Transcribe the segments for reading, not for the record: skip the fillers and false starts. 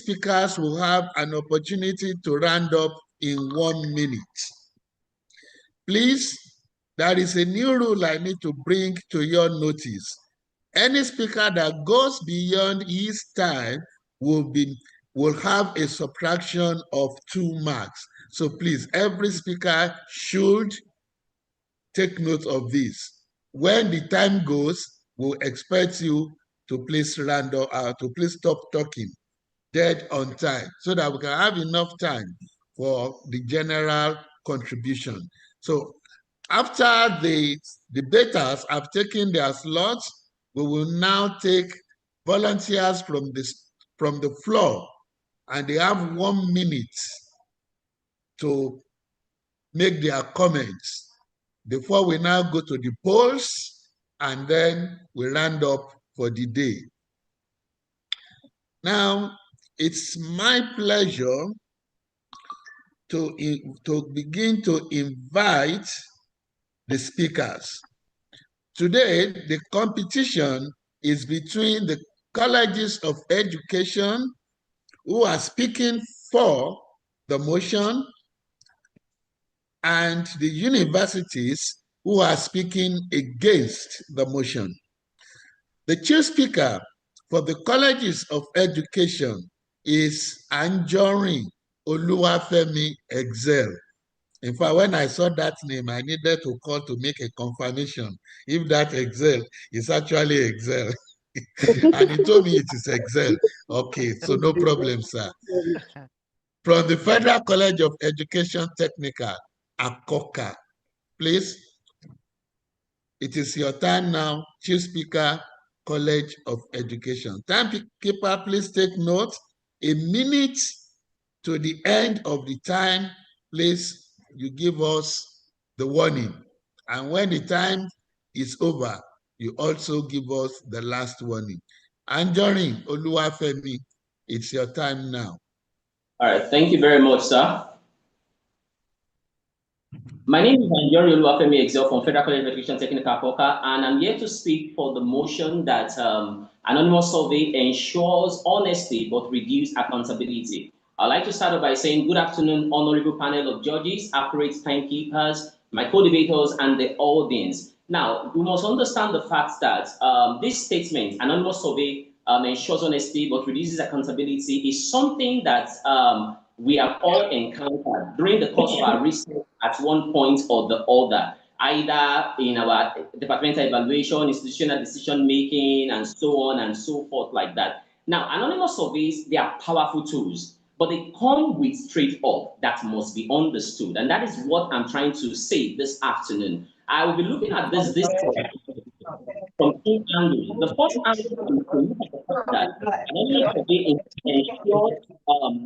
speakers will have an opportunity to round up in 1 minute. Please, there is a new rule I need to bring to your notice. Any speaker that goes beyond his time will have a subtraction of 2 marks. So please, every speaker should take note of this. When the time goes, we'll expect you to please to please stop talking dead on time so that we can have enough time for the general contribution. So after the debaters have taken their slots, we will now take volunteers from the floor, and they have 1 minute to make their comments before we now go to the polls, and then we round up for the day. Now, it's my pleasure to begin to invite the speakers. Today, the competition is between the colleges of education who are speaking for the motion and the universities who are speaking against the motion. The chief speaker for the colleges of education is Anjorin Oluwafemi Excel. In fact, when I saw that name, I needed to call to make a confirmation if that Excel is actually Excel. And he told me it is Excel. Okay, so no problem, sir. From the Federal College of Education Technical, Akoka, please. It is your turn now, Chief Speaker, College of Education. Timekeeper, please take note. 1 minute to the end of the time, please, you give us the warning. And when the time is over, you also give us the last warning. Anjorin Oluwafemi, it's your time now. All right, thank you very much, sir. My name is Anjorin Oluwafemi Excel from Federal College of Education Technical Akoka, and I'm here to speak for the motion that anonymous survey ensures honesty but reduce accountability. I'd like to start off by saying good afternoon, honorable panel of judges, accurate timekeepers, my co-debaters, and the audience. Now, we must understand the fact that this statement, anonymous survey ensures honesty but reduces accountability, is something that we have all encountered during the course of our research at one point or the other, either in our departmental evaluation, institutional decision-making, and so on and so forth like that. Now, anonymous surveys, they are powerful tools, but they come with trade-off that must be understood. And that is what I'm trying to say this afternoon. I will be looking at this from two angles. The first angle is to look at the fact that anonymous survey ensures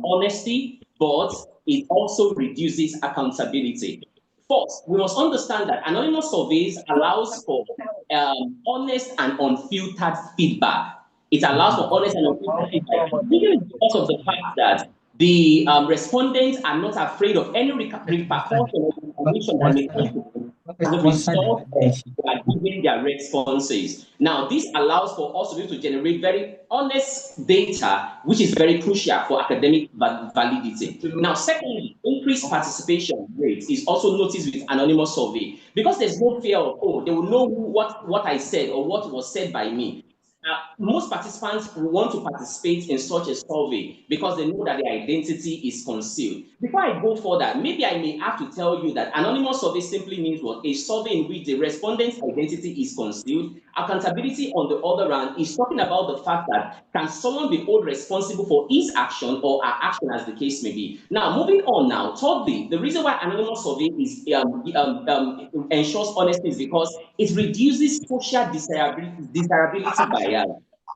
honesty, but it also reduces accountability. First, we must understand that anonymous surveys allows for honest and unfiltered feedback. It allows for honest and unfiltered feedback because of the fact that the respondents are not afraid of any repercussion or information that may come to them as a result of giving their responses. Now, this allows for us to be able to generate very honest data, which is very crucial for academic validity. Now, secondly, increased participation rates is also noticed with anonymous survey because there's no fear of, oh, they will know what I said or what was said by me. Most participants want to participate in such a survey because they know that their identity is concealed. Before I go further, maybe I may have to tell you that anonymous survey simply means what? A survey in which the respondent's identity is concealed. Accountability, on the other hand, is talking about the fact that can someone be held responsible for his action or her action, as the case may be. Now, moving on now, thirdly, the reason why anonymous survey is ensures honesty is because it reduces social desirability bias.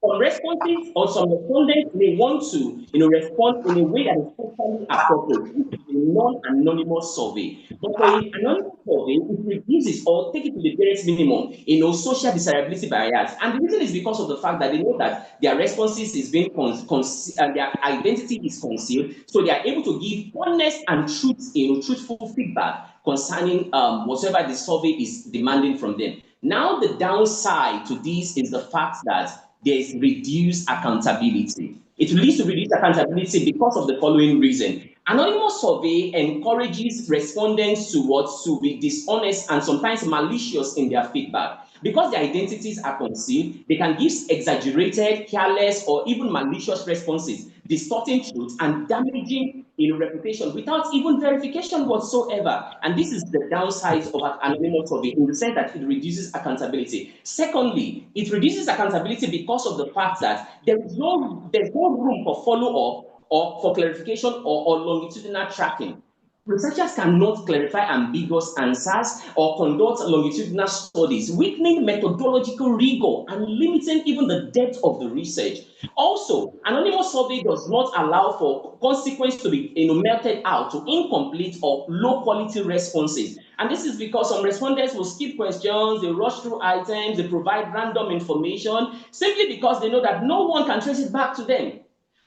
Some responses or some respondents may want to respond in a way that is totally appropriate, which is a non-anonymous survey. But for an anonymous survey, it reduces or take it to the barest minimum, social desirability barriers. And the reason is because of the fact that they know that their responses is being and their identity is concealed, so they are able to give honest and truthful feedback concerning whatever the survey is demanding from them. Now, the downside to this is the fact that there is reduced accountability. It leads to reduced accountability because of the following reason. Anonymous survey encourages respondents to be dishonest and sometimes malicious in their feedback. Because their identities are concealed, they can give exaggerated, careless, or even malicious responses, distorting truth and damaging reputation without even verification whatsoever. And this is the downside of an anonymous survey in the sense that it reduces accountability. Secondly, it reduces accountability because of the fact that there's no room for follow-up or for clarification or longitudinal tracking. Researchers cannot clarify ambiguous answers or conduct longitudinal studies, weakening methodological rigor and limiting even the depth of the research. Also, anonymous survey does not allow for consequence to be meted out to incomplete or low-quality responses. And this is because some respondents will skip questions, they rush through items, they provide random information, simply because they know that no one can trace it back to them.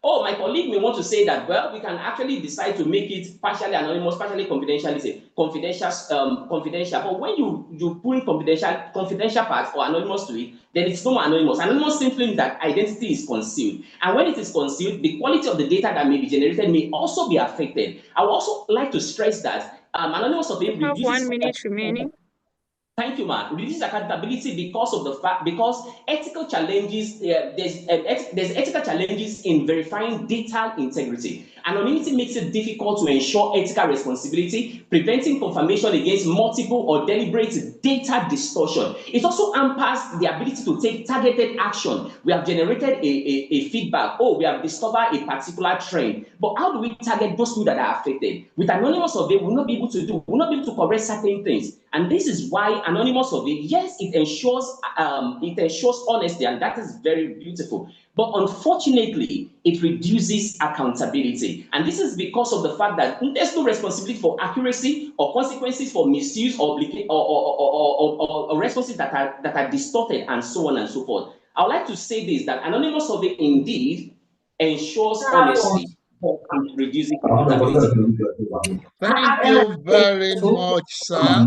Oh, my colleague may want to say that, well, we can actually decide to make it partially anonymous, partially confidential, confidential. But when you put confidential part or anonymous to it, then it's no more anonymous. Anonymous simply means that identity is concealed. And when it is concealed, the quality of the data that may be generated may also be affected. I would also like to stress that anonymous survey reduces... 1 minute remaining. Thank you, man. Reduces accountability because ethical challenges, there's ethical challenges in verifying data integrity. Anonymity makes it difficult to ensure ethical responsibility, preventing confirmation against multiple or deliberate data distortion. It also hampers the ability to take targeted action. We have generated a feedback. Oh, we have discovered a particular trend. But how do we target those people that are affected? With anonymous survey, we'll not be able to correct certain things. And this is why anonymous survey, yes, it ensures honesty, and that is very beautiful. But unfortunately, it reduces accountability. And this is because of the fact that there's no responsibility for accuracy or consequences for misuse or responses that are distorted and so on and so forth. I would like to say this, that anonymous survey indeed ensures honesty and reducing accountability. Thank you very much, sir.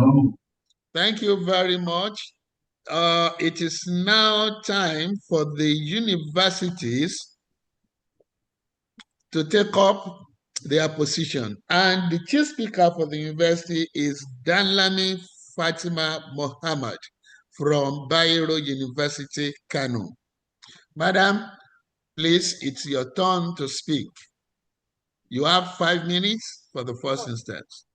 Thank you very much. It is now time for the universities to take up their position. And the chief speaker for the university is Danlami Fatima Mohammed from Bayero University, Kano. Madam, please, it's your turn to speak. You have 5 minutes for the first instance.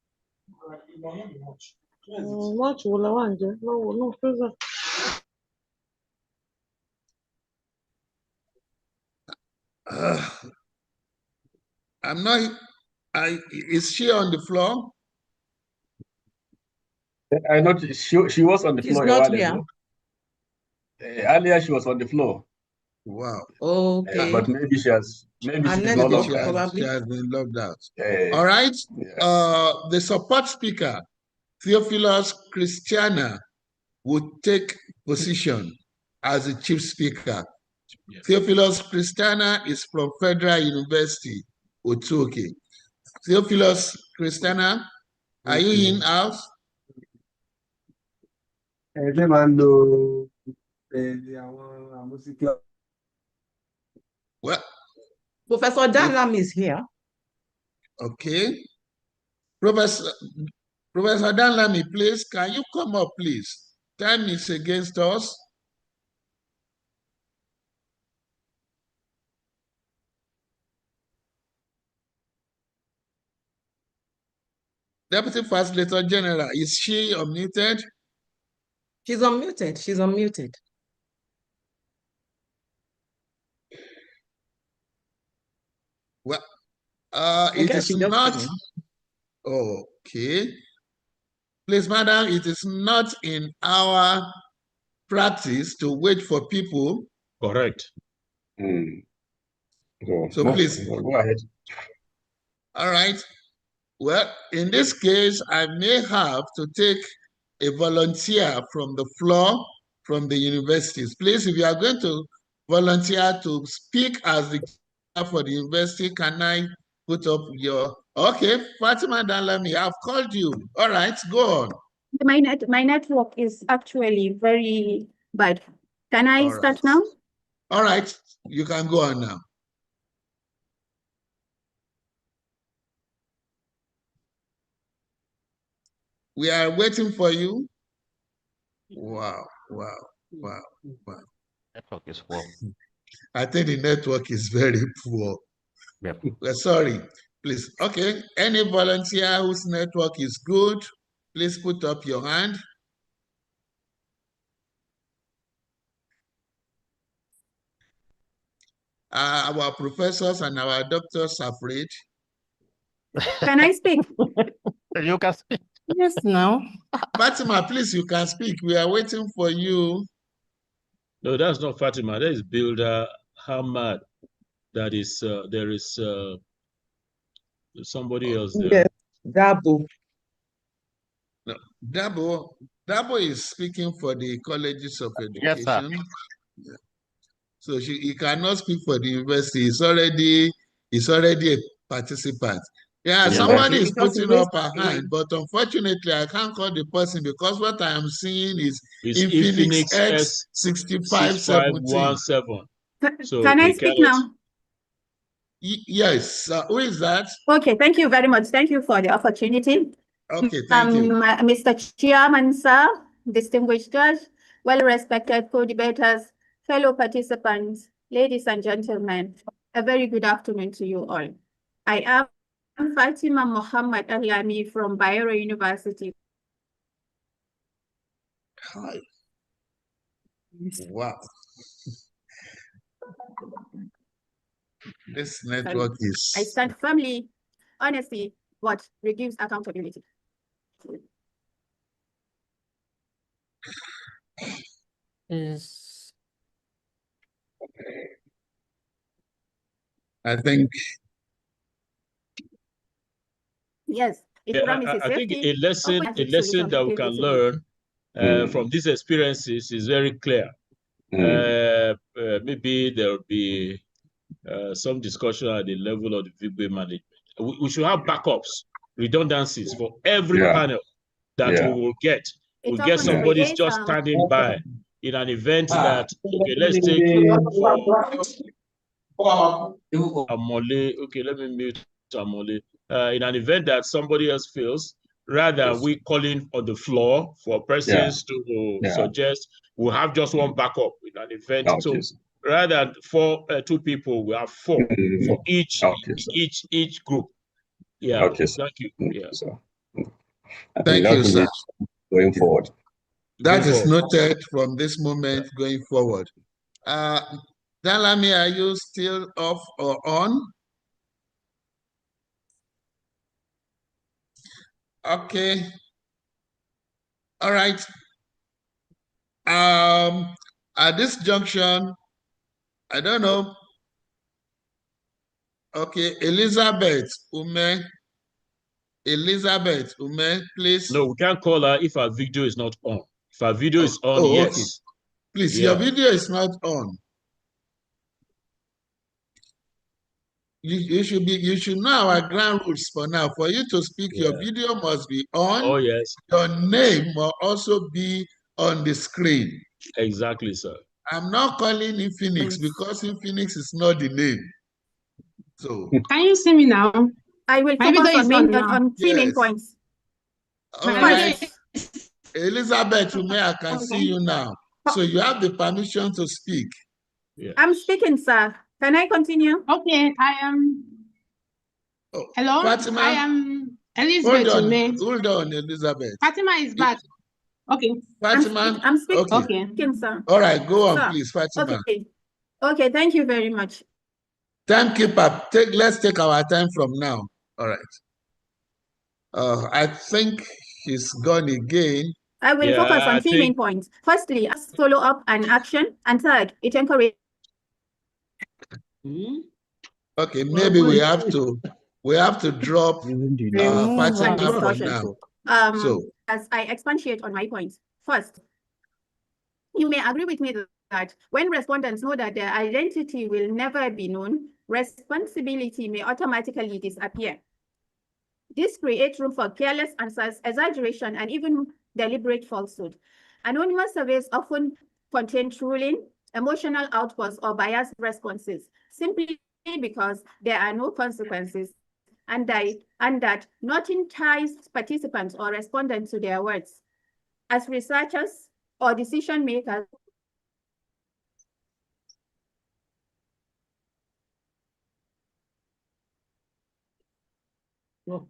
I'm not. Is she on the floor? I noticed she was on the floor. She's not here. Earlier, she was on the floor. Wow. Okay. But maybe she has. Maybe she has been logged out. All right. Yes. The support speaker, Theophilus Christiana, would take position as the chief speaker. Yes. Theophilus Christiana is from Federal University, Otuoke. Theophilus Christiana, are you in house? Well, Professor Danlam is here. Okay. Professor Danlami, please, can you come up, please? Time is against us. Deputy Facilitator General, is she unmuted? She's unmuted. She's unmuted. Well, it is not. Okay. Please, madam, it is not in our practice to wait for people. Correct. So please go ahead. All right. Well, in this case, I may have to take a volunteer from the floor from the universities. Please, if you are going to volunteer to speak as the for the university, can I put up your... Okay, Fatima Danlami, I've called you. All right, go on. My network is actually very bad. Can I start now? All right, you can go on now. We are waiting for you. Wow. Network is poor. I think the network is very poor. Yep. We're sorry. Please. Okay. Any volunteer whose network is good, please put up your hand. Our professors and our doctors are afraid. Can I speak? You can speak. Yes, now. Fatima, please, you can speak. We are waiting for you. No, that's not Fatima. That is Builder Hamad. That is, there is somebody else there. Yes, Dabo. No, Dabo is speaking for the colleges of Yes, sir. education. Yeah. So he cannot speak for the university. He's already a participant. Yeah, Yes, somebody sir. is Because he putting up raised a hand, but unfortunately, I can't call the person because what I am seeing is It's Infinix Infinix X6517. X6517. So Can I we speak cannot. now? Yes, who is that? Okay, thank you very much. Thank you for the opportunity. Okay, thank you. Mr. Chairman, sir, distinguished judge, well-respected co-debaters, fellow participants, ladies and gentlemen, a very good afternoon to you all. I am Fatima Muhammad Aliami from Bayero University. Hi. Wow. This network I is. stand firmly, honesty, but reduce accountability. Yes. I think. Yes, it Yeah, promises I think safety. a lesson solution that we can learn from these experiences is very clear. Maybe there will be some discussion at the level of the VBA management. We should have backups, redundancies for every panel that we will get. We'll get somebody just standing by in an event that, okay, let's take Amole. Okay, let me mute Amole. In an event that somebody else feels, rather than we calling on the floor for persons to suggest, we'll have just one backup in an event. So rather than two people, we have four for each group. Yeah. Okay. Thank you. Yeah. So, Thank you, sir. Going forward. That is noted from this moment going forward. Dalami, are you still off or on? Okay. All right. At this junction, I don't know. Okay, Elizabeth Ume, please. No, we can't call her if our video is not on. If our video is on, yes. Okay. Please, your video is not on. You should know our ground rules for now. For you to speak, your video must be on. Oh, yes. Your name will also be on the screen. Exactly, sir. I'm not calling Infinix because Infinix is not the name. So can you see me now? I will My video focus is on three main points. All right. Elizabeth, I can see you now. So you have the permission to speak. Yeah. I'm speaking, sir. Can I continue? Okay, I am. Hello, Fatima? I am Elizabeth. Hold on, Elizabeth. Fatima is back. Okay. Fatima, I'm speaking. Okay. Sir. All right, go on, Sir. please, Fatima. Okay, thank you very much. Timekeeper, let's take our time from now. All right. I think he's gone again. I will focus on three main points. Firstly, follow up and action, and third, it encourages. Okay, maybe we have to drop Fatima for now. As I expatiate on my points, first, you may agree with me that when respondents know that their identity will never be known, responsibility may automatically disappear. This creates room for careless answers, exaggeration, and even deliberate falsehood. Anonymous surveys often contain trolling, emotional outbursts, or biased responses, simply because there are no consequences and that nothing ties participants or respondents to their words. As researchers or decision makers,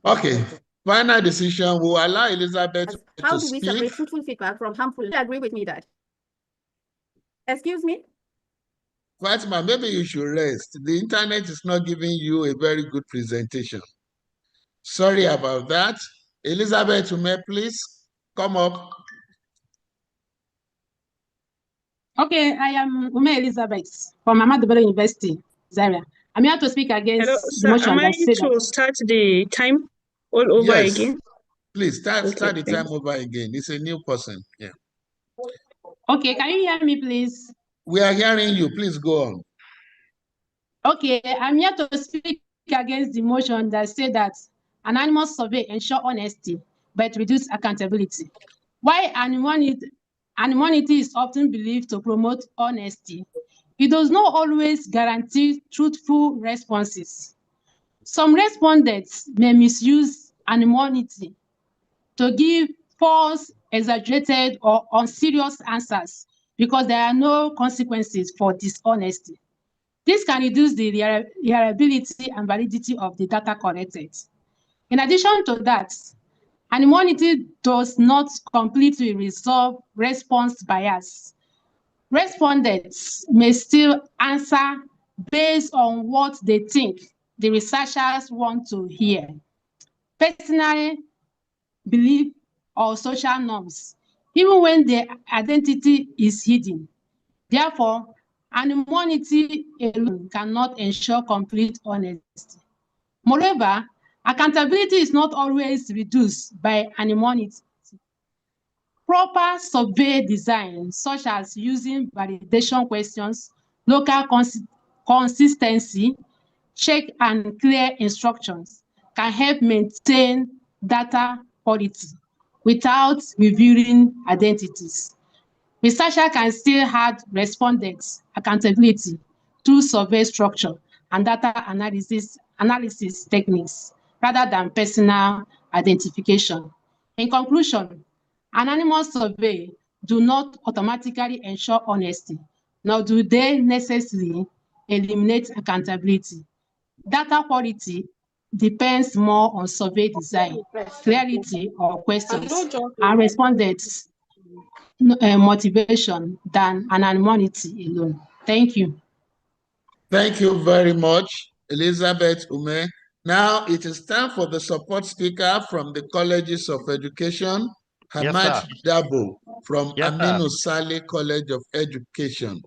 okay, final decision. We'll allow Elizabeth how to do we speak. separate fruitful feedback from harmful? You agree with me that? Excuse me? Fatima, maybe you should rest. The internet is not giving you a very good presentation. Sorry about that. Elizabeth Ume, please come up. Okay, I am Ume Elizabeth from Ahmadu Bello University, Zaria. I'm here to speak against the motion. Am I to start the time all over again? Please start the Okay, time over again. It's a new person. Yeah. Okay, can you hear me, please? We are hearing you. Please go on. Okay, I'm here to speak against the motion that said that anonymous survey ensure honesty but reduce accountability. Why anonymity is often believed to promote honesty, it does not always guarantee truthful responses. Some respondents may misuse anonymity to give false, exaggerated, or unserious answers because there are no consequences for dishonesty. This can reduce the reliability and validity of the data collected. In addition to that, anonymity does not completely resolve response bias. Respondents may still answer based on what they think the researchers want to hear. Personal belief or social norms, even when their identity is hidden. Therefore, anonymity alone cannot ensure complete honesty. Moreover, accountability is not always reduced by anonymity. Proper survey design, such as using validation questions, local consistency, check and clear instructions, can help maintain data quality without revealing identities. Researchers can still add respondents' accountability through survey structure and data analysis techniques rather than personal identification. In conclusion, anonymous survey do not automatically ensure honesty, nor do they necessarily eliminate accountability. Data quality depends more on survey design, clarity or questions, and respondents' motivation than anonymity alone. Thank you. Thank you very much, Elizabeth Ume. Now it is time for the support speaker from the Colleges of Education, Hamad Dabo from Aminu Saleh College of Education.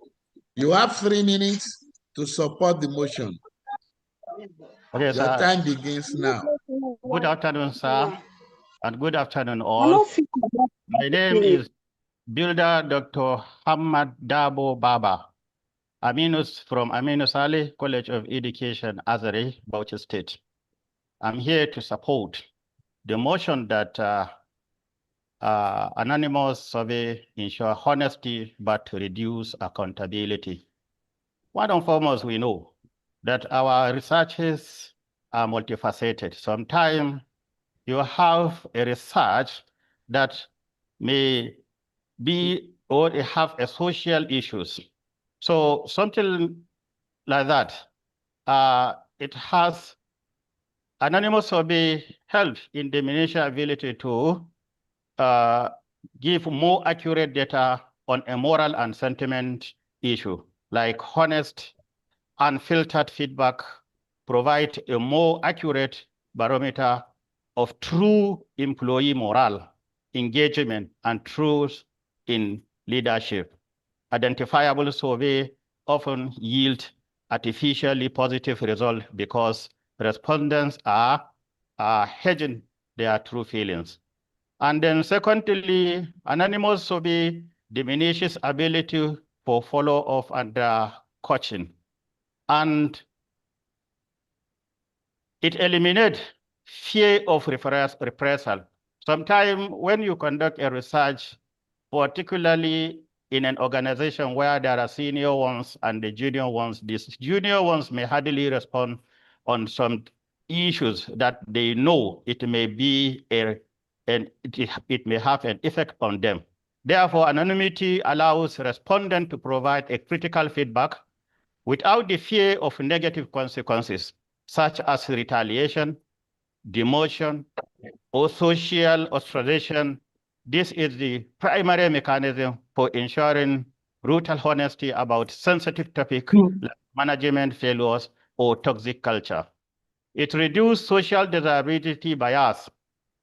You have 3 minutes to support the motion. Okay, Your time begins now. Good afternoon, sir, and good afternoon all. My name is Builder Dr. Hamad Dabo Baba, from Aminu Saleh College of Education, Azare, Bauchi State. I'm here to support the motion that anonymous survey ensure honesty but reduce accountability. One and foremost, we know that our researches are multifaceted. Sometimes you have a research that may be or have a social issues. So something like that, it has anonymous survey help in diminishing ability to give more accurate data on a moral and sentiment issue, like honest, unfiltered feedback, provide a more accurate barometer of true employee morale, engagement, and truth in leadership. Identifiable survey often yield artificially positive results because respondents are hedging their true feelings. And then secondly, anonymous survey diminishes ability for follow-up and coaching. And it eliminates fear of reprisal. Sometimes when you conduct a research, particularly in an organization where there are senior ones and the junior ones, these junior ones may hardly respond on some issues that they know it may be it may have an effect on them. Therefore, anonymity allows respondents to provide a critical feedback without the fear of negative consequences, such as retaliation, demotion, or social ostracization. This is the primary mechanism for ensuring brutal honesty about sensitive topics like management failures or toxic culture. It reduces social desirability bias.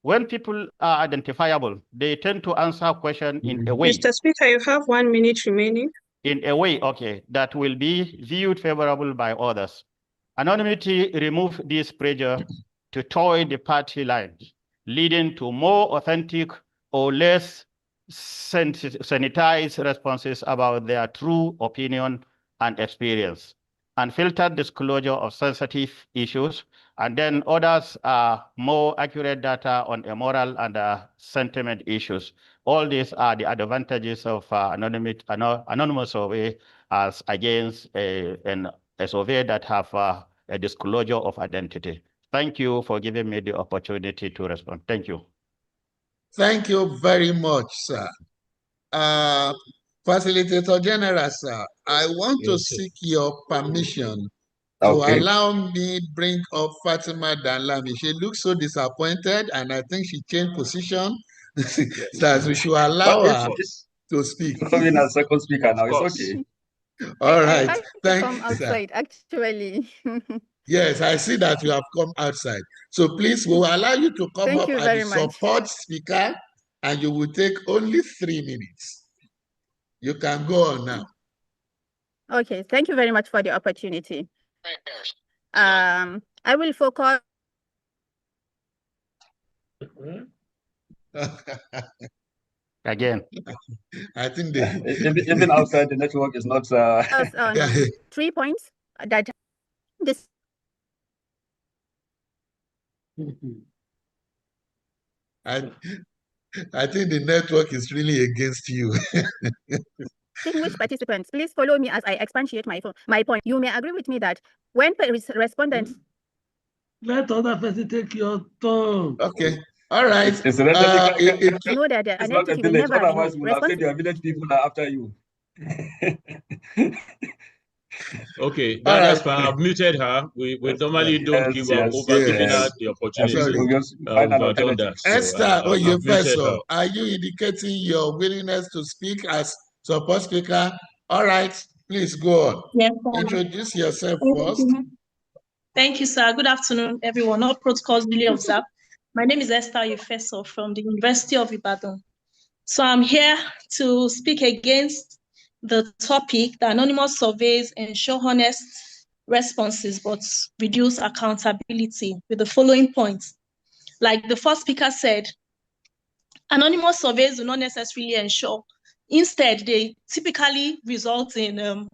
When people are identifiable, they tend to answer questions in a way. Mr. Speaker, you have 1 minute remaining. In a way, okay, that will be viewed favorable by others. Anonymity removes this pressure to toy the party lines, leading to more authentic or less sanitized responses about their true opinion and experience, unfiltered disclosure of sensitive issues, and then others are more accurate data on immoral and sentiment issues. All these are the advantages of anonymous survey as against a survey that have a disclosure of identity. Thank you for giving me the opportunity to respond. Thank you. Thank you very much, sir. Facilitator General, sir, I want to seek your permission to allow me bring up Fatima Danlami. She looks so disappointed, and I think she changed position. That we should allow her to speak. Coming as second speaker now, it's okay. All right. I Thank come you, outside, actually. Yes, I see that you have come outside. So please, we'll allow you to come Thank up you as very the much. support speaker, and you will take only 3 minutes. You can go on now. Okay, thank you very much for the opportunity. I will focus. Again, I think even outside the network is not. On 3 points that this. I think the network is really against you. Distinguished participants, please follow me as I expatiate my point. You may agree with me that when respondents. Let other person take your turn. Okay. All right. Know that the identity will never be otherwise we will have said your village people are after you. Okay, that's fine. I've muted her. We normally don't give her giving her the opportunity. We've done that. Esther Oyefeso, are you indicating your willingness to speak as support speaker? All right, please go on. Yes, introduce yourself first. Thank you, sir. Good afternoon, everyone. All protocols duly observed. My name is Esther Oyefeso from the University of Ibadan. So I'm here to speak against the topic that anonymous surveys ensure honest responses but reduce accountability with the following points. Like the first speaker said, anonymous surveys do not necessarily ensure. Instead, they typically result in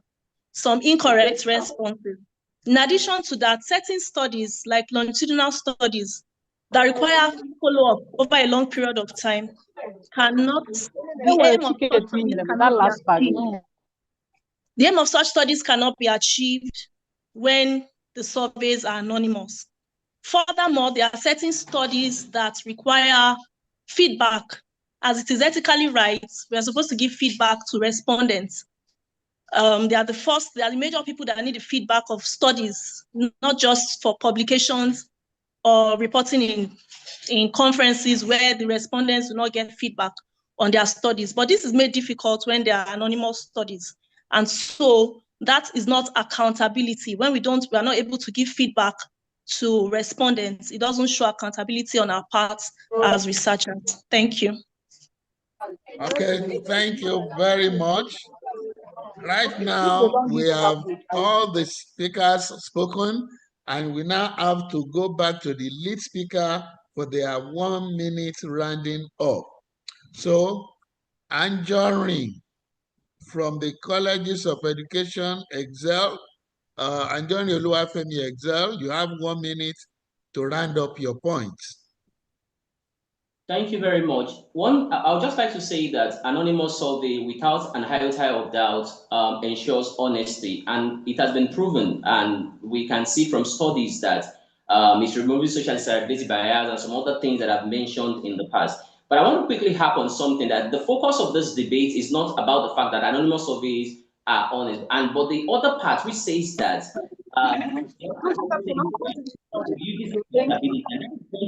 some incorrect responses. In addition to that, certain studies like longitudinal studies that require follow-up over a long period of time cannot, the aim of such studies cannot be achieved when the surveys are anonymous. Furthermore, there are certain studies that require feedback. As it is ethically right, we are supposed to give feedback to respondents. They are the major people that need the feedback of studies, not just for publications or reporting in conferences where the respondents do not get feedback on their studies. But this is made difficult when they are anonymous studies. And so that is not accountability. When we are not able to give feedback to respondents, it doesn't show accountability on our part as researchers. Thank you. Okay, thank you very much. Right now, we have all the speakers spoken, and we now have to go back to the lead speaker for their 1 minute rounding up. So, Anjorin from the Colleges of Education, Excel, Anjorin Oluwafemi, Excel, you have 1 minute to round up your points. Thank you very much. One, I would just like to say that anonymous survey without an iota of doubt ensures honesty, and it has been proven, and we can see from studies that it's removing social desirability barriers and some other things that I've mentioned in the past. But I want to quickly harp on something that the focus of this debate is not about the fact that anonymous surveys are honest, but the other part which says that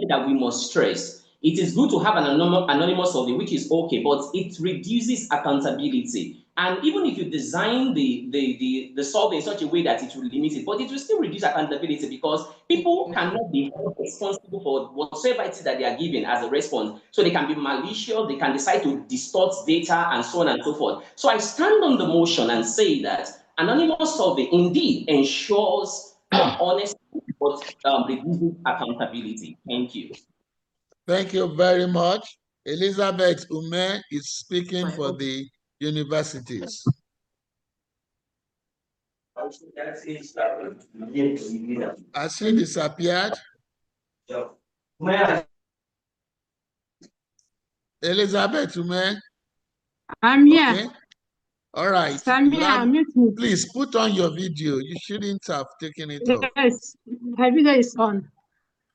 that we must stress. It is good to have an anonymous survey, which is okay, but it reduces accountability. And even if you design the survey in such a way that it will limit it, but it will still reduce accountability because people cannot be responsible for whatsoever it is that they are given as a response. So they can be malicious, they can decide to distort data and so on and so forth. So I stand on the motion and say that anonymous survey indeed ensures honesty, but reduces accountability. Thank you. Thank you very much. Elizabeth Ume is speaking for the universities. Has she disappeared? Elizabeth Ume? I'm here. Okay. All right. Please put on your video. You shouldn't have taken it off. Yes, my video is on.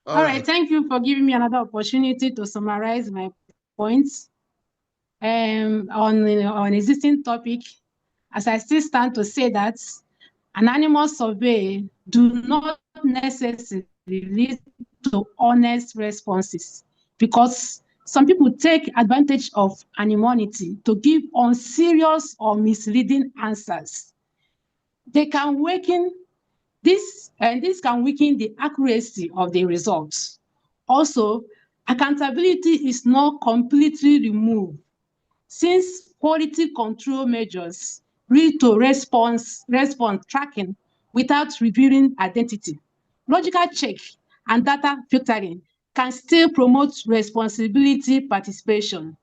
All right. Thank you for giving me another opportunity to summarize my points on existing topic. As I still stand to say that anonymous survey do not necessarily lead to honest responses because some people take advantage of anonymity to give unserious or misleading answers. They can weaken this, and this can weaken the accuracy of the results. Also, accountability is not completely removed since quality control measures lead to response tracking without revealing identity. Logical check and data filtering can still promote responsibility participation.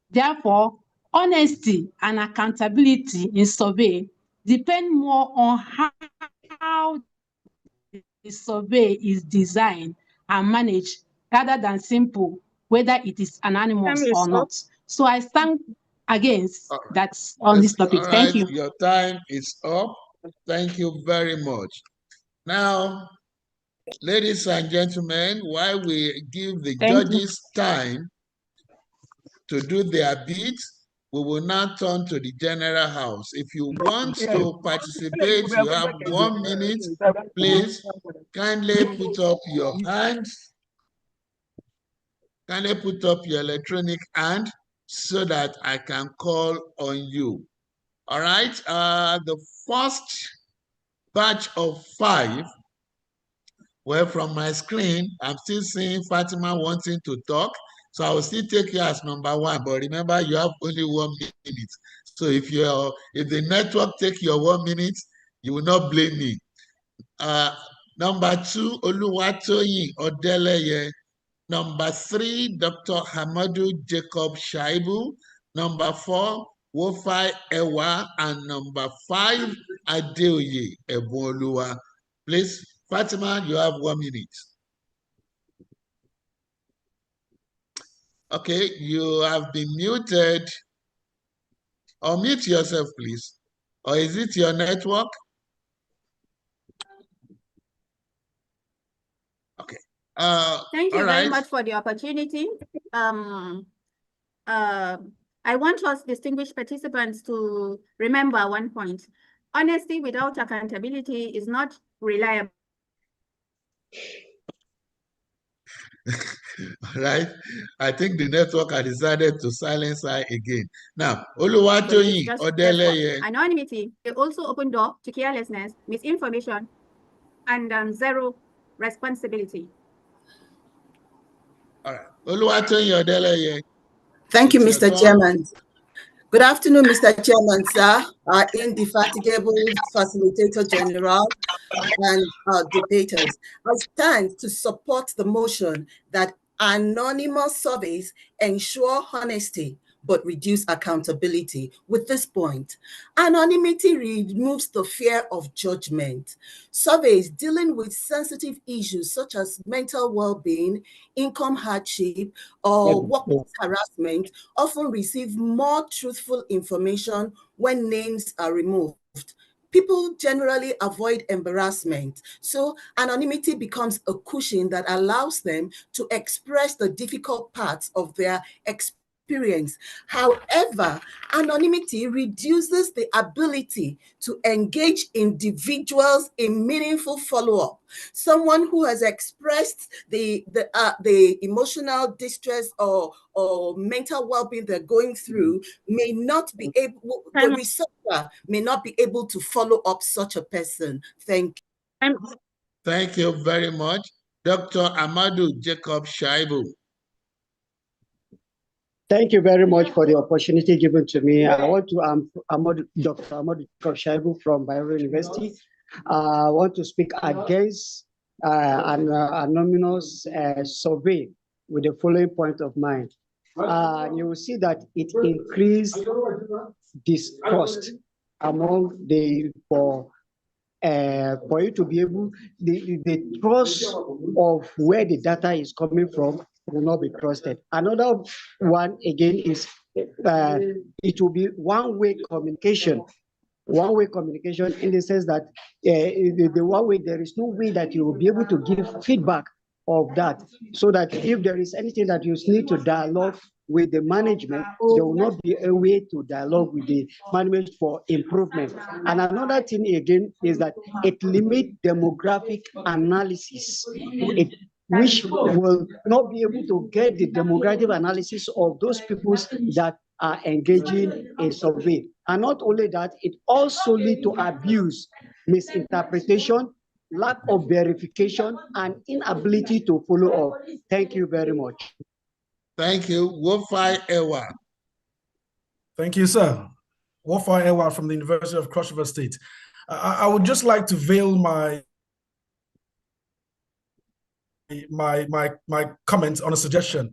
Therefore, honesty and accountability in survey depend more on how the survey is designed and managed rather than simple whether it is anonymous or not. So I stand against that on this topic. Thank you. Your time is up. Thank you very much. Now, ladies and gentlemen, while we give the judges time to do their bit, we will now turn to the general house. If you want to participate, you have 1 minute. Please kindly put up your hands. Kindly put up your electronic hand so that I can call on you. All right. The first batch of 5. Well, from my screen, I'm still seeing Fatima wanting to talk. So I will still take you as number 1, but remember you have only 1 minute. So if the network take your 1 minute, you will not blame me. Number 2, Oluwatoyin Odeleye. Number 3, Dr. Hamadu Jacob Shaibu. Number 4, Wofai Ewa. And number 5, Adeoye Eboluwa. Please, Fatima, you have 1 minute. Okay, you have been muted. Unmute yourself, please. Or is it your network? Okay. Thank you very much for the opportunity. I want us distinguished participants to remember one point. Honesty without accountability is not reliable. Right? I think the network has decided to silence her again. Now, Oluwatoyin Odeleye. Anonymity will also open door to carelessness, misinformation, and zero responsibility. All right. Oluwatoyin Odeleye. Thank you, Mr. Chairman. Good afternoon, Mr. Chairman, sir, our indefatigable facilitator general, and our debaters. I stand to support the motion that anonymous surveys ensure honesty but reduce accountability. With this point, anonymity removes the fear of judgment. Surveys dealing with sensitive issues such as mental well-being, income hardship, or workplace harassment often receive more truthful information when names are removed. People generally avoid embarrassment. So anonymity becomes a cushion that allows them to express the difficult parts of their experience. However, anonymity reduces the ability to engage individuals in meaningful follow-up. Someone who has expressed the emotional distress or mental well-being they're going through may not be able, the researcher may not be able to follow up such a person. Thank you. Thank you very much. Dr. Amadou Jacob Shaibu. Thank you very much for the opportunity given to me. I want to, Dr. Amadou Jacob Shaibu from Bayero University. I want to speak against an anonymous survey with the following point of mind. You will see that it increased distrust among the for you to be able, the trust of where the data is coming from will not be trusted. Another one again is it will be one-way communication. One-way communication in the sense that the one way, there is no way that you will be able to give feedback of that, so that if there is anything that you need to dialogue with the management, there will not be a way to dialogue with the management for improvement. And another thing again is that it limits demographic analysis, which will not be able to get the demographic analysis of those people that are engaging in survey. And not only that, it also leads to abuse, misinterpretation, lack of verification, and inability to follow up. Thank you very much. Thank you. Wofai Ewa. Thank you, sir. Wofai Ewa from the University of Cross River State. I would just like to veil my comments on a suggestion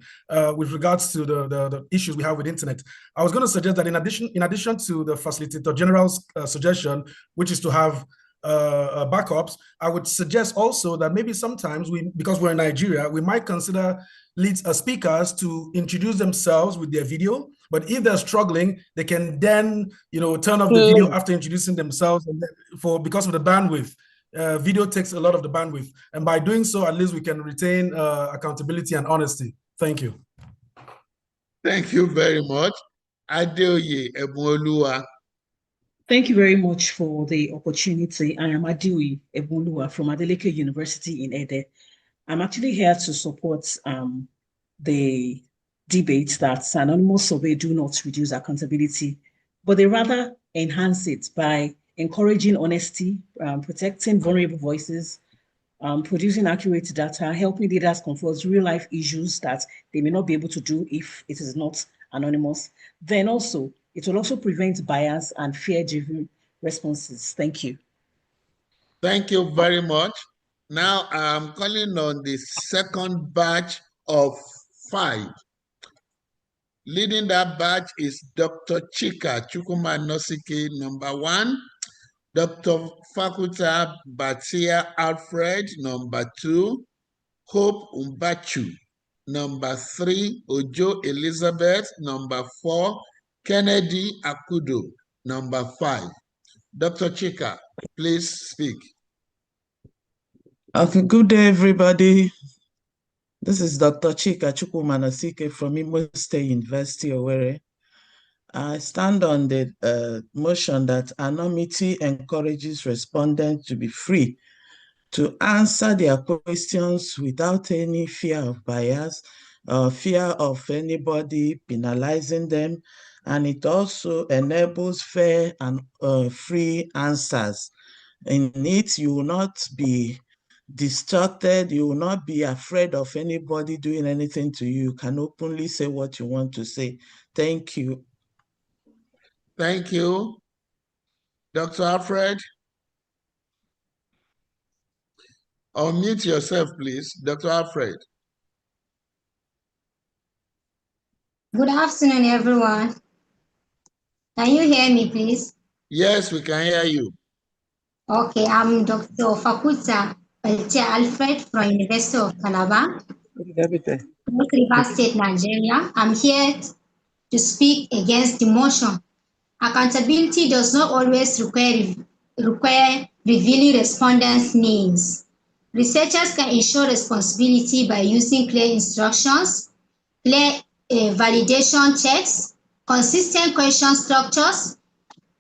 with regards to the issues we have with internet. I was going to suggest that in addition to the Facilitator General's suggestion, which is to have backups, I would suggest also that maybe sometimes because we're in Nigeria, we might consider lead speakers to introduce themselves with their video. But if they're struggling, they can then turn off the video after introducing themselves, and because of the bandwidth. Video takes a lot of the bandwidth, and by doing so, at least we can retain accountability and honesty. Thank you. Thank you very much. Adeoye Ebunoluwa. Thank you very much for the opportunity. I am Adeoye Ebunoluwa from Adeleke University in Ede. I'm actually here to support the debate that anonymous survey do not reduce accountability, but they rather enhance it by encouraging honesty, protecting vulnerable voices, producing accurate data, helping leaders confront real-life issues that they may not be able to do if it is not anonymous. Then also, it will also prevent bias and fear-driven responses. Thank you. Thank you very much. Now I'm calling on the second batch of 5. Leading that batch is Dr. Chika Chukwuma Nosike, number 1. Dr. Fakuta Batia Alfred, number 2. Hope Umbachu, number 3. Ojo Elizabeth, number 4. Kennedy Akudo, number 5. Dr. Chika, please speak. Okay, good day, everybody. This is Dr. Chika Chukwuma Nosike from Imo State University, Owerri. I stand on the motion that anonymity encourages respondents to be free to answer their questions without any fear of bias or fear of anybody penalizing them. And it also enables fair and free answers. In it, you will not be distracted, you will not be afraid of anybody doing anything to you. You can openly say what you want to say. Thank you. Thank you. Dr. Alfred? Unmute yourself, please. Dr. Alfred. Good afternoon, everyone. Can you hear me, please? Yes, we can hear you. Okay, I'm Dr. Fakuta Alfred from University of Calabar, River State, Nigeria. I'm here to speak against the motion. Accountability does not always require require revealing respondents' names. Researchers can ensure responsibility by using clear instructions, clear validation checks, consistent question structures,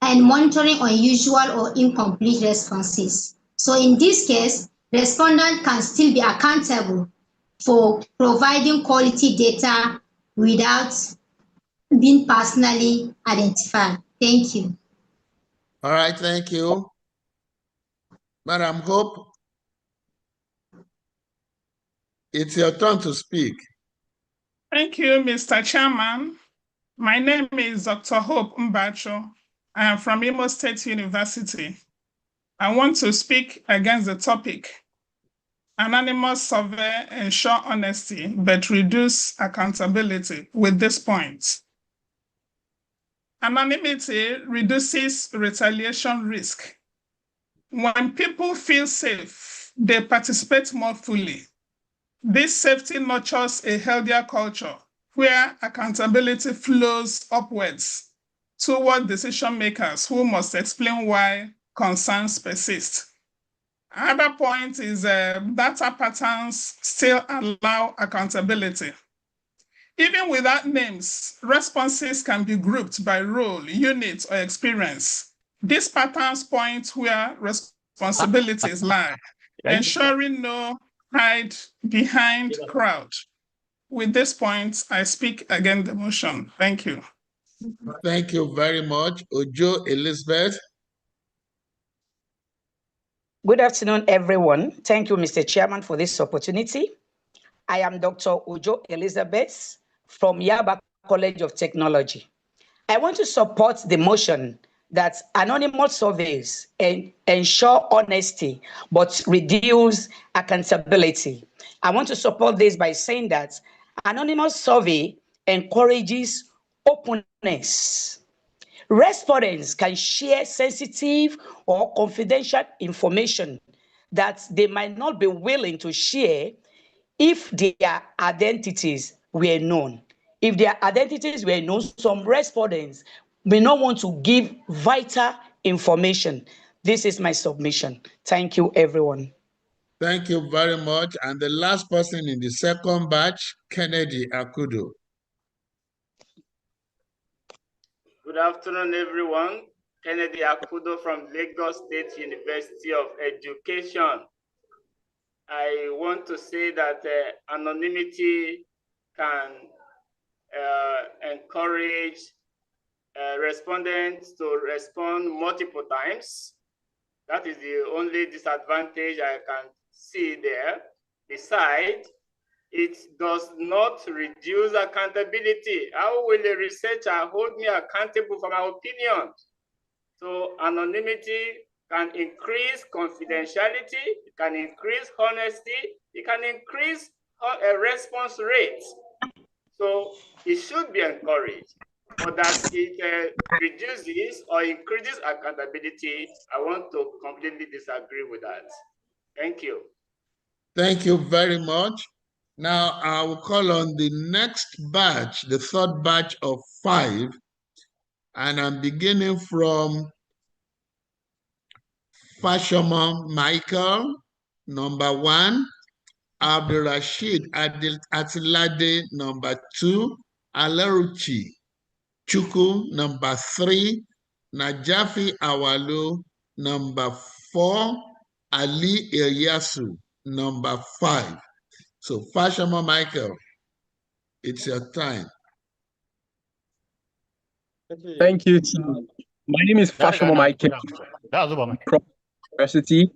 and monitoring unusual or incomplete responses. So in this case, respondent can still be accountable for providing quality data without being personally identified. Thank you. All right, thank you. Madam Hope, it's your turn to speak. Thank you, Mr. Chairman. My name is Dr. Hope Mbacho. I am from Imo State University. I want to speak against the topic, anonymous survey ensure honesty, but reduce accountability with this point. Anonymity reduces retaliation risk. When people feel safe, they participate more fully. This safety nurtures a healthier culture where accountability flows upwards toward decision makers who must explain why concerns persist. Another point is data patterns still allow accountability. Even without names, responses can be grouped by role, unit, or experience. These patterns point where responsibilities lie, ensuring no hide behind crowd. With this point, I speak against the motion. Thank you. Thank you very much. Ojo Elizabeth. Good afternoon, everyone. Thank you, Mr. Chairman, for this opportunity. I am Dr. Ojo Elizabeth from Yaba College of Technology. I want to support the motion that anonymous surveys ensure honesty but reduce accountability. I want to support this by saying that anonymous survey encourages openness. Respondents can share sensitive or confidential information that they might not be willing to share if their identities were known. If their identities were known, some respondents may not want to give vital information. This is my submission. Thank you, everyone. Thank you very much. And the last person in the second batch, Kennedy Akudo. Good afternoon, everyone. Kennedy Akudo from Lagos State University of Education. I want to say that anonymity can encourage respondents to respond multiple times. That is the only disadvantage I can see there. Besides, it does not reduce accountability. How will a researcher hold me accountable for my opinion? So anonymity can increase confidentiality, it can increase honesty, it can increase a response rate. So it should be encouraged. But that it reduces or increases accountability, I want to completely disagree with that. Thank you. Thank you very much. Now I will call on the next batch, the third batch of 5, and I'm beginning from Fashama Michael, number 1, Abdulrashid Atilade, number 2, Alaruchi Chuku, number 3, Najafi Awalu, number 4, Ali Ilyasu, number 5. So, Fashama Michael, it's your time. Thank you. My name is Fashama Michael from University.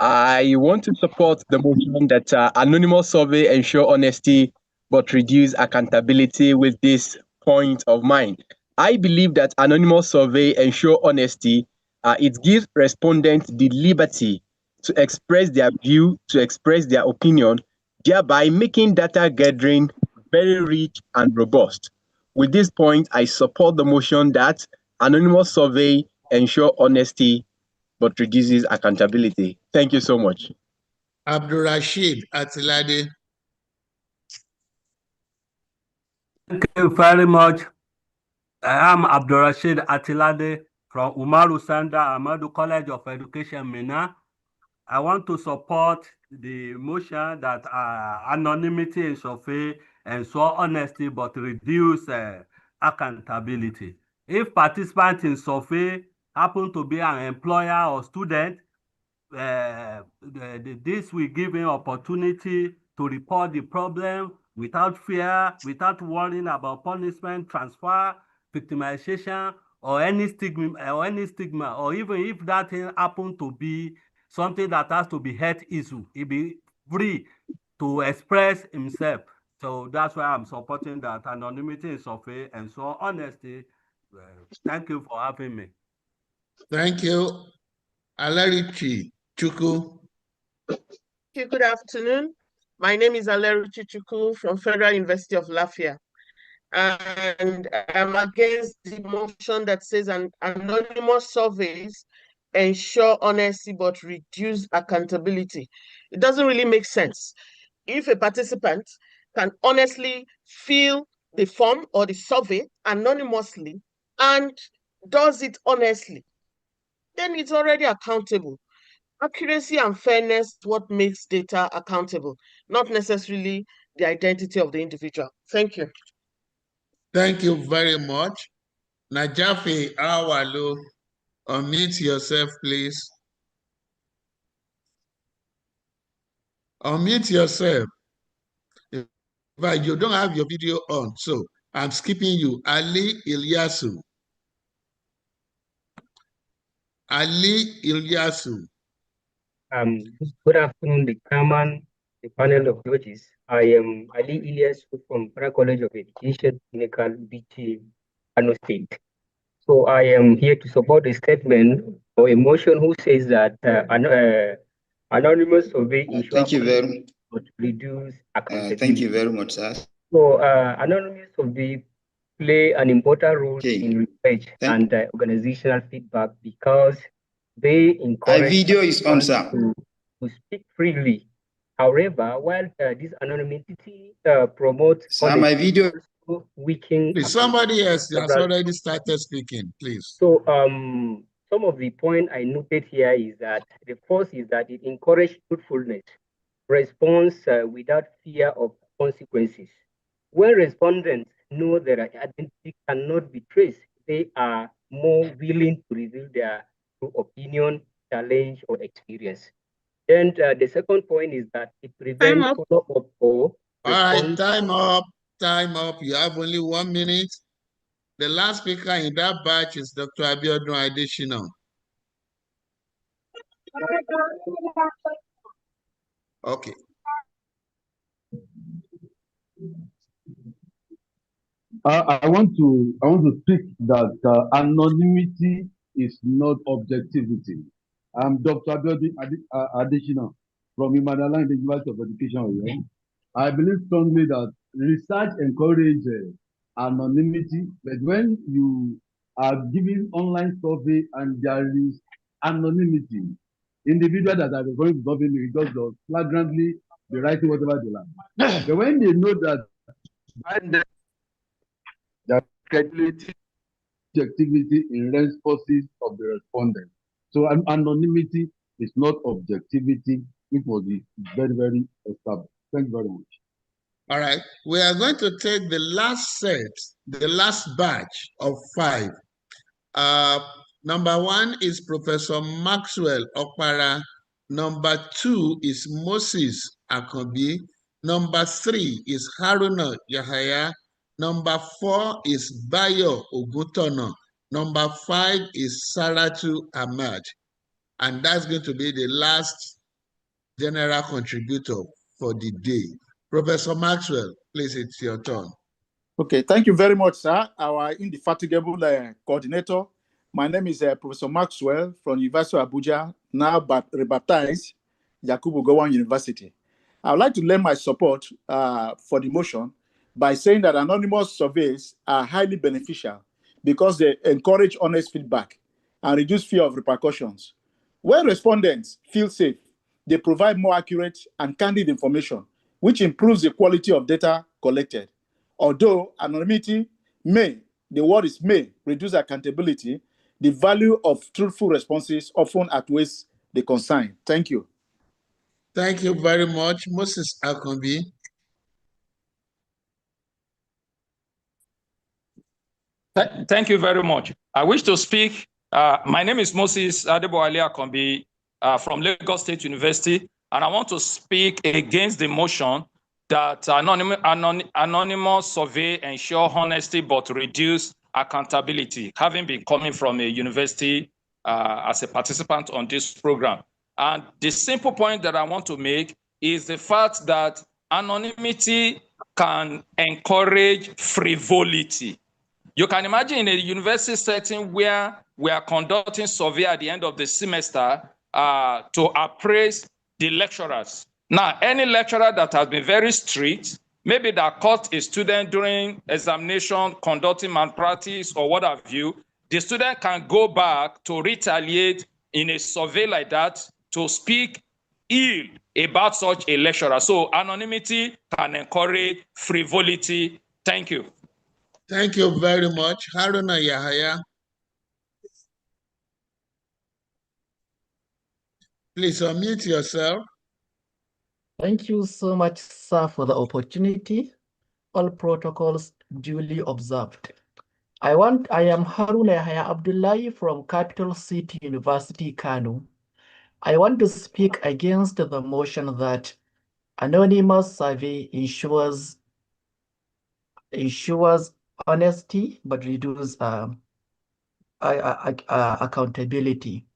I want to support the motion that anonymous survey ensure honesty but reduce accountability with this point of mine. I believe that anonymous survey ensure honesty. It gives respondents the liberty to express their view, to express their opinion, thereby making data gathering very rich and robust. With this point, I support the motion that anonymous survey ensure honesty but reduces accountability. Thank you so much. Abdulrashid Atilade. Thank you very much. I am Abdulrashid Atilade from Umaru Sanda, Ahmadu College of Education, Minna. I want to support the motion that anonymity in survey ensure honesty but reduce accountability. If participants in survey happen to be an employer or student, this will give him opportunity to report the problem without fear, without worrying about punishment, transfer, victimization, or any stigma, or even if that thing happen to be something that has to be health issue, he'll be free to express himself. So that's why I'm supporting that anonymity in survey and so honesty. Thank you for having me. Thank you. Alerichi Chukwu. Good afternoon. My name is Alerichi Chukwu from Federal University of Lafayette. And I'm against the motion that says anonymous surveys ensure honesty but reduce accountability. It doesn't really make sense. If a participant can honestly fill the form or the survey anonymously and does it honestly, then it's already accountable. Accuracy and fairness is what makes data accountable, not necessarily the identity of the individual. Thank you. Thank you very much. Najafi Awalu, unmute yourself, please. Unmute yourself. But you don't have your video on, so I'm skipping you. Ali Ilyasu. Ali Ilyasu. Good afternoon, the chairman, the panel of judges. I am Ali Ilyasu from Federal College of Education, Clinical BT, Kano State. So I am here to support a statement or a motion who says that anonymous survey thank you very much reduce accountability. Thank you very much, sir. So anonymous survey play an important role in research and organizational feedback because they encourage my video is on, sir. To speak freely. However, while this anonymity promotes, sir, my video weaken. Please, somebody else has already started speaking, please. So some of the point I noted here is that the first is that it encourages truthfulness, response without fear of consequences. When respondents know their identity cannot be traced, they are more willing to reveal their true opinion, challenge, or experience. And the second point is that it prevents follow-up or all right, time up. Time up. You have only 1 minute. The last speaker in that batch is Dr. Abiodun Adeshina. Okay. I want to speak that anonymity is not objectivity. I'm Dr. Abiodun Adeshina from Imadala University of Education. I believe strongly that research encourages anonymity, but when you are giving online survey and there is anonymity, individuals that are going to survey you just flagrantly be writing whatever they like. But when they know that credibility, objectivity in responses of the respondent. So anonymity is not objectivity. It was very, very established. Thank you very much. All right. We are going to take the last set, the last batch of 5. Number 1 is Professor Maxwell Okpara. Number 2 is Moses Akobi. Number 3 is Haruna Yahaya. Number 4 is Bayo Ogutono. Number 5 is Saratu Ahmad. And that's going to be the last general contributor for the day. Professor Maxwell, please, it's your turn. Okay, thank you very much, sir. Our indefatigable coordinator. My name is Professor Maxwell from University of Abuja, now rebaptized Yakubu Gowon University. I would like to lend my support for the motion by saying that anonymous surveys are highly beneficial because they encourage honest feedback and reduce fear of repercussions. When respondents feel safe, they provide more accurate and candid information, which improves the quality of data collected. Although anonymity may, the word is may, reduce accountability, the value of truthful responses often outweighs the concern. Thank you. Thank you very much, Moses Akombi. Thank you very much. I wish to speak. My name is Moses Adeboale Akombi from Lagos State University, and I want to speak against the motion that anonymous survey ensure honesty but reduce accountability, having been coming from a university as a participant on this program. And the simple point that I want to make is the fact that anonymity can encourage frivolity. You can imagine in a university setting where we are conducting survey at the end of the semester to appraise the lecturers. Now, any lecturer that has been very strict, maybe that caught a student during examination, conducting malpractice or what have you, the student can go back to retaliate in a survey like that to speak ill about such a lecturer. So anonymity can encourage frivolity. Thank you. Thank you very much. Haruna Yahaya. Please unmute yourself. Thank you so much, sir, for the opportunity. All protocols duly observed. I am Haruna Yahaya Abdullahi from Capital City University, Kano. I want to speak against the motion that anonymous survey ensures honesty but reduce accountability.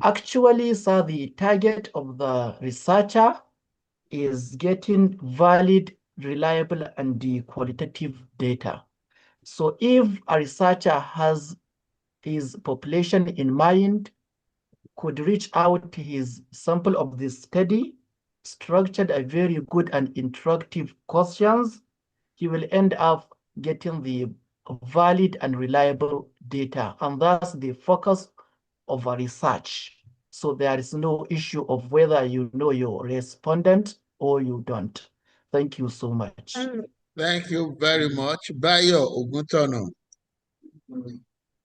Actually, sir, the target of the researcher is getting valid, reliable, and the qualitative data. So if a researcher has his population in mind, could reach out to his sample of the study, structured a very good and interactive questions, he will end up getting the valid and reliable data, and that's the focus of a research. So there is no issue of whether you know your respondent or you don't. Thank you so much. Thank you very much. Bayo Oguntono.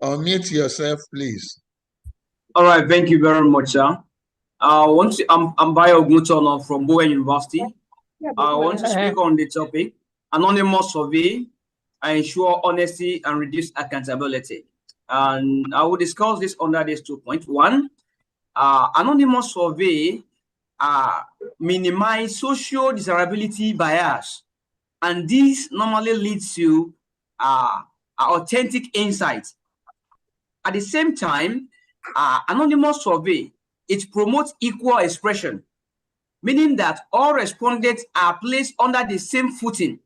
Unmute yourself, please. All right, thank you very much, sir. I'm Bayo Oguntono from Bowen University. I want to speak on the topic, anonymous survey, ensure honesty and reduce accountability. And I will discuss this under these 2 points. One, anonymous survey minimize social desirability bias, and this normally leads to authentic insight. At the same time, anonymous survey, it promotes equal expression, meaning that all respondents are placed under the same footing.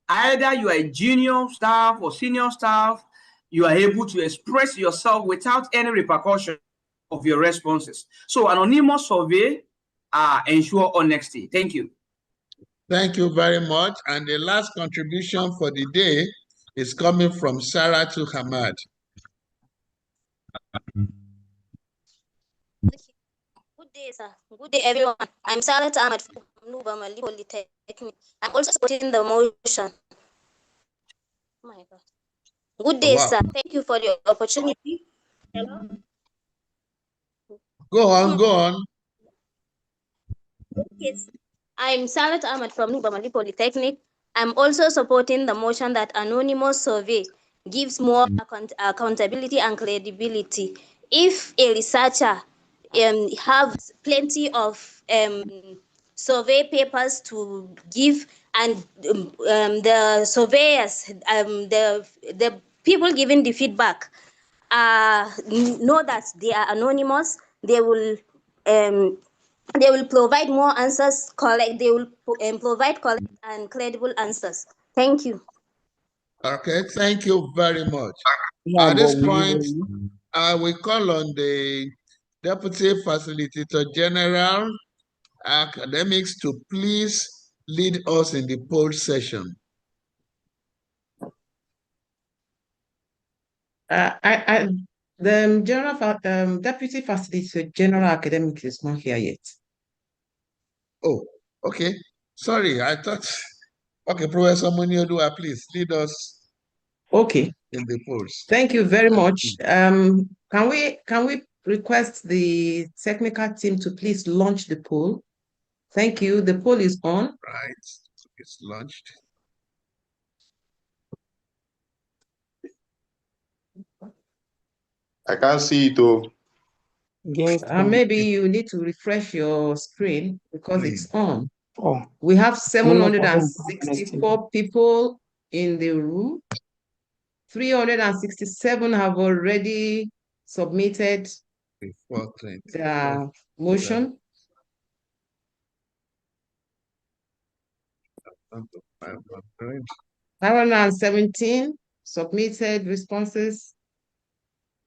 Either you are a junior staff or senior staff, you are able to express yourself without any repercussion of your responses. So anonymous survey ensure honesty. Thank you. Thank you very much. And the last contribution for the day is coming from Saratu Hamad. Good day, sir. Good day, everyone. I'm Saratu Ahmad from Nuba Mali Polytechnic. I'm also supporting the motion. Oh my God. Good day, sir. Thank you for the opportunity. Hello? Go on. Yes. I'm Saratu Ahmad from Nuba Mali Polytechnic. I'm also supporting the motion that anonymous survey gives more accountability and credibility. If a researcher has plenty of survey papers to give, and the surveyors, the people giving the feedback know that they are anonymous, they will provide more answers, they will provide correct and credible answers. Thank you. Okay, thank you very much. At this point, I will call on the Deputy Facilitator General Academics to please lead us in the poll session. The Deputy Facilitator General Academics is not here yet. Oh, okay. Sorry, I thought. Okay, Professor Munioduwa, please lead us. Okay. in the polls. Thank you very much. Can we request the technical team to please launch the poll? Thank you. The poll is on. Right, it's launched. I can't see it though. Maybe you need to refresh your screen because it's on. Oh. We have 764 people in the room. 367 have already submitted the motion. 517 submitted responses.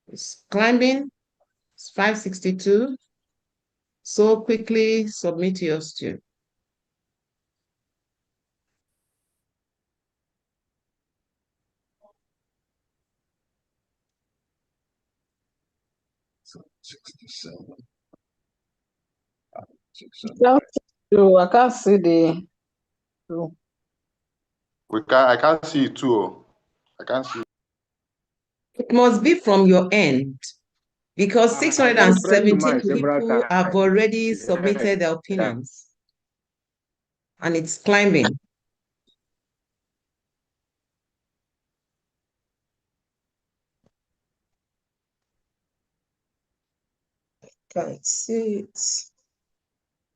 It's climbing. It's 562. So quickly submit yours too. So 67. I can't see the. I can't see it too. I can't see. It must be from your end because 617 people have already submitted their opinions and it's climbing. Can't see it.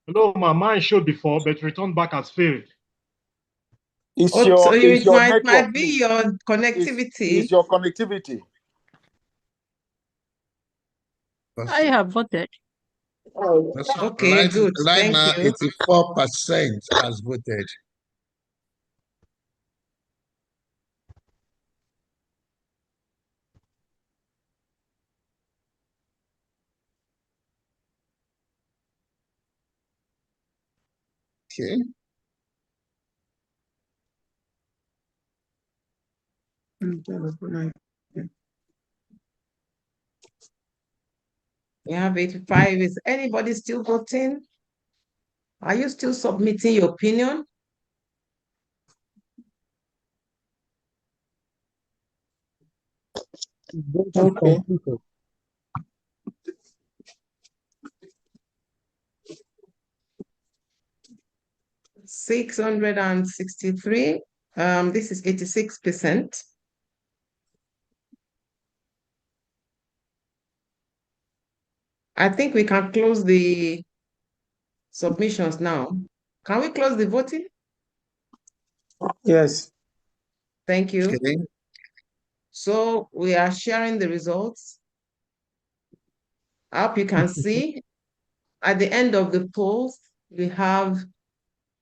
No, my mind showed before, but returned back as failed. It's Oh, your, so it's it your might network. be your connectivity. It's your connectivity. I have voted. Okay, good. Right Thank now, you. 84% has voted. Okay. We have 85. Is anybody still voting? Are you still submitting your opinion? Okay. 663. This is 86%. I think we can close the submissions now. Can we close the voting? Yes. Thank you. Okay. So we are sharing the results. I hope you can see at the end of the polls, we have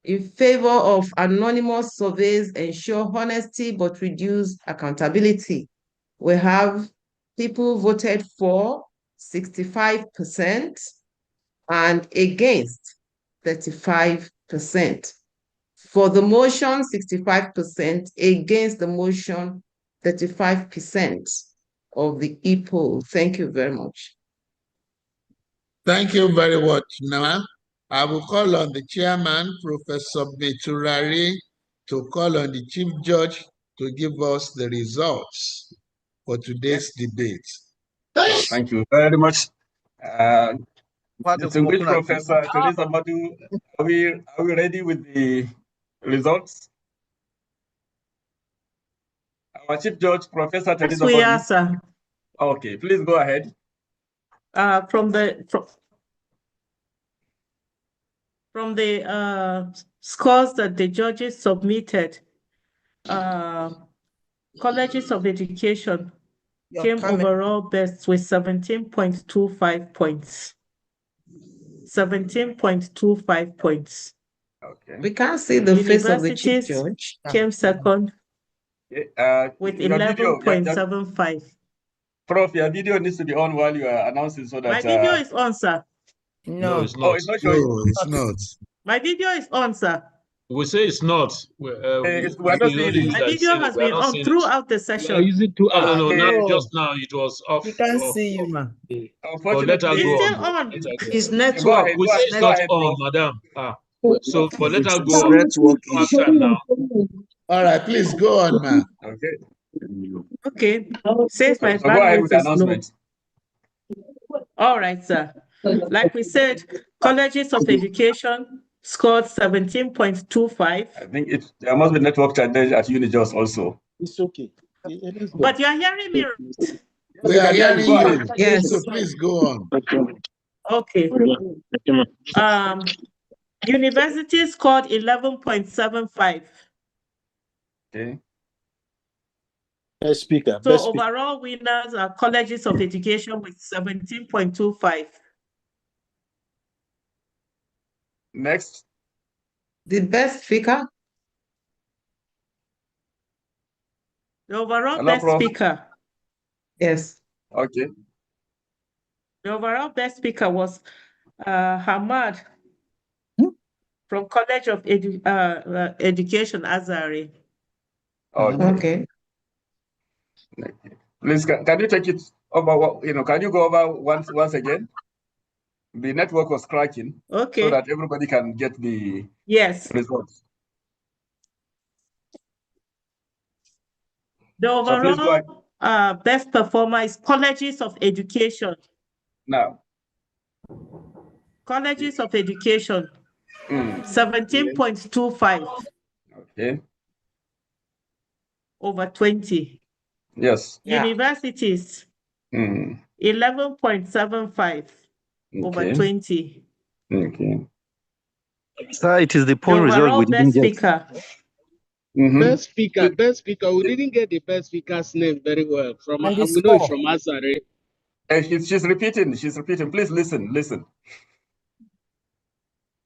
in favor of anonymous surveys ensure honesty but reduce accountability. We have people voted for 65% and against 35%. For the motion, 65%, against the motion, 35% of the e-poll. Thank you very much. Thank you very much, Nama. I will call on the chairman, Professor Meturari, to call on the chief judge to give us the results for today's debate. Thank you very much. Distinguished Professor Teresa Madu, are we ready with the results? Our Chief Judge, Professor Teresa Yes, we Madu. are, sir. Okay, please go ahead. From the scores that the judges submitted, colleges of education came overall best with 17.25 points. 17.25 points. Okay. We can't see the face of the chief Universities judge. came second with your video, 11.75. Prof, your video needs to be on while you are announcing so that... My video is on, sir. No, it's not. Oh, it's not showing. No, it's not. My video is on, sir. We say it's not. We're not seeing it. My video has been on throughout the session. We are using two. No, now, just now it was off. We can't see you, man. Oh, let her go It's on. still on. His network. We say it's not on, madam. So, but let her go on. Network Have time now. All right, please go on, ma'am. Okay. Okay. Since my So go ahead bandwidth with the is low. announcement. All right, sir. Like we said, colleges of education scored 17.25. I think there must be network challenge at Unijust also. It's okay. But you are hearing me, right? We are hearing Go you. ahead. Yes. So please go on. Okay. University scored 11.75. Okay. Best speaker. So Best speaker. overall winners are colleges of education with 17.25. Next. The best speaker? The overall Hello, best Prof. speaker. Yes. Okay. The overall best speaker was Hamad from College of Education, Azari. Okay. Please, can you take it over? Can you go over once again? The network was cracking. Okay. So that everybody can get the results. The overall best performer is Colleges of Education. Now. Colleges of Education, 17.25. Okay. Over 20. Yes. Universities, 11.75. Over 20. Okay. Sir, it is the The poll result overall we best didn't get. speaker. Best speaker. We didn't get the best speaker's name very well. From And we the know it's score. from Azare. She's repeating. She's repeating. Please listen.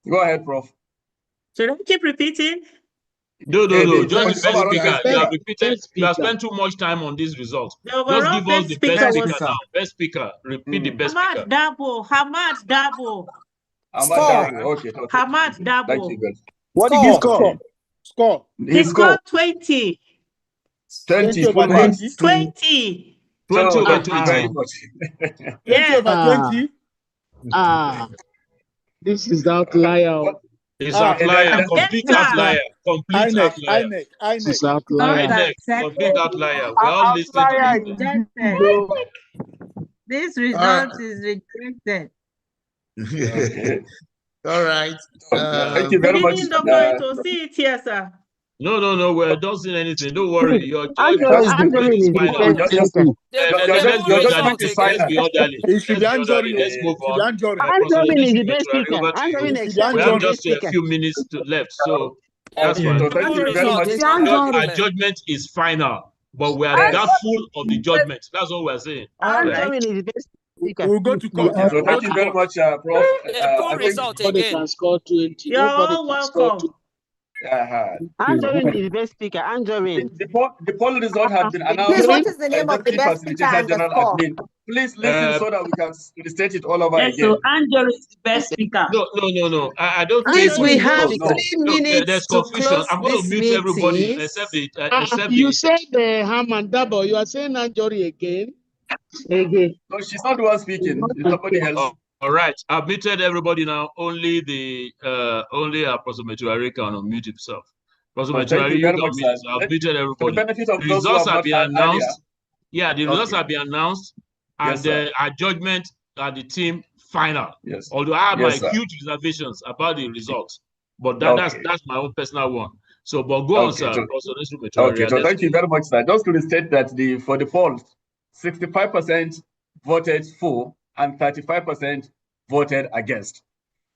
Go ahead, Prof. Should I keep repeating? No. Just the best overall speaker. best You have speaker. repeated. You have spent too much time on these results. The Just overall give us best the speaker best was speaker now. Best speaker. Repeat the best Hamad speaker. Dabo. Hamad Dabo. Okay. Hamad Thank Dabo. you, guys. What did he score? Score. He scored 20. 20 over full marks. 20. 20 over Thank you very 20. much. 20 over 20. This is the outlier. It's outlier. Complete outlier. Complete outlier. INEC. It's outlier. INEC. Complete outlier. We all listening to this. Rejected. This result is rejected. Okay. All right. Thank you very much. To see it here, sir. No. We're not seeing anything. Don't worry. Your Anjorin is the final. best speaker. Let's be orderly. It should be Anjorin. Let's move on. Anjorin is the best speaker. Anjorin We excelled have as the just a speaker. few minutes left, so that's Okay, fine. so thank you very much. Our judgment is final, but we are doubtful of the judgment. That's what we're saying. Anjorin is the best speaker. We'll go to court. So thank you very much, Prof. Poor result again. Can score 20. You're all welcome. Anjorin is the best speaker. Anjorin. The poll result has been announced. Please, what is the name of the best speaker and the score? Please listen so that we can restate it all over again. So Anjorin is the best speaker. No. I don't. Please, we have no. 3 minutes There's to confusion. close I'm going to this mute everybody meeting. except the. You said Haman Dabo. You are saying Anjorin again. No, she's not the one speaking. It's somebody else. All right, I've muted everybody now. Only Professor Metuari can unmute himself. Professor Metuari, you can mute yourself. I've muted everybody. For the benefit of The those who results have have been not heard announced. earlier. Yeah, the results have been announced, Yes, and our judgment at the team final. Yes. Although I have Yes, my sir. huge reservations about the results, but that's my own personal one. So, but go on, sir. Professor Metuari. Okay, so thank you very much, sir. Just to restate that for the polls, 65% voted for and 35% voted against.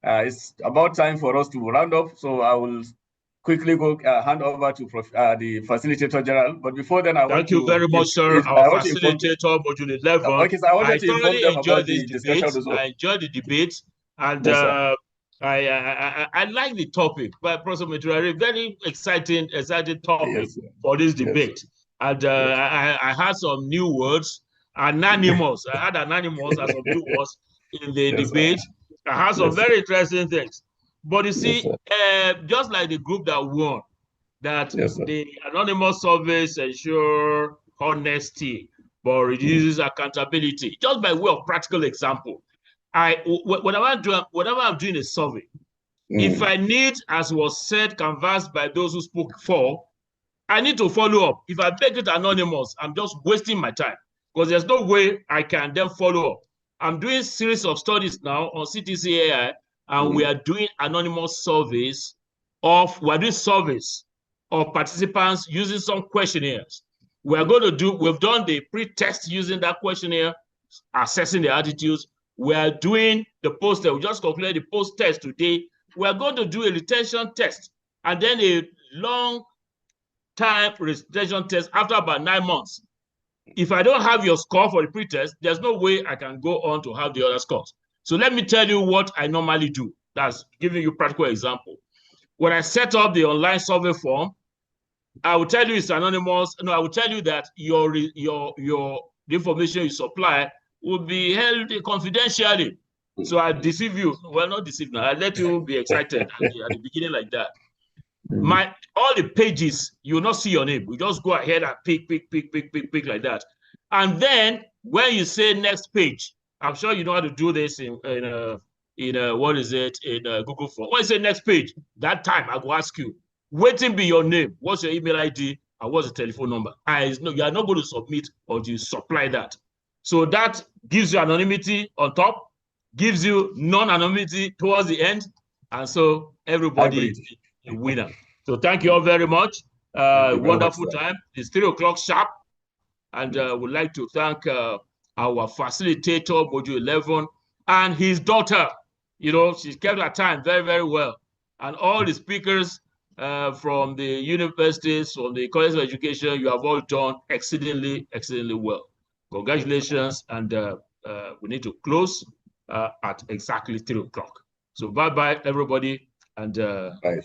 It's about time for us to round up, so I will quickly go hand over to the Facilitator General. But before then, Thank you very much, sir. Our facilitator, Module 11. Okay, so I wanted to inform thoroughly them enjoyed about the this discussion debate. result. I enjoyed the debate, and Yes, sir. I like the topic. But Professor Metuari, very exciting topic Yes, sir. for this Yes, debate. And I had some new words. Anonymous. I had anonymous as some new words in the Yes, debate. I had some Yes, very interesting things. But you see, Yes, just like the group that won, that Yes, sir. the anonymous surveys ensure honesty, but reduces accountability. Just by way of practical example, whenever I'm doing a survey, if I need, as was said, canvassed by those who spoke for, I need to follow up. If I make it anonymous, I'm just wasting my time because there's no way I can then follow up. I'm doing series of studies now on CTC AI, and we are doing anonymous surveys we're doing surveys of participants using some questionnaires. We've done the pre-test using that questionnaire, assessing the attitudes. We're doing the post-test. We just concluded the post-test today. We're going to do a retention test and then a long-time retention test after about 9 months. If I don't have your score for the pre-test, there's no way I can go on to have the other scores. So let me tell you what I normally do. That's giving you a practical example. When I set up the online survey form, I will tell you it's anonymous. No, I will tell you that the information you supply will be held confidentially. So I deceive you. Well, not deceive now. I let you be excited at the beginning like that. All the pages, you will not see your name. We just go ahead and pick like that. And then when you say next page, I'm sure you know how to do this in what is it, in Google Form. When you say next page, that time I will ask you, waiting be your name, what's your email ID, and what's the telephone number? You are not going to submit until you supply that. So that gives you anonymity on top, gives you non-anonymity towards the end, and so everybody is a winner. So thank you all very much. Wonderful time. It's 3 o'clock sharp, and we'd like to thank our facilitator, Module 11, and his daughter. You know, she kept her time very, very well. And all the speakers from the universities, from the College of Education, you have all done exceedingly, exceedingly well. Congratulations, and we need to close at exactly 3 o'clock. So bye-bye, everybody, and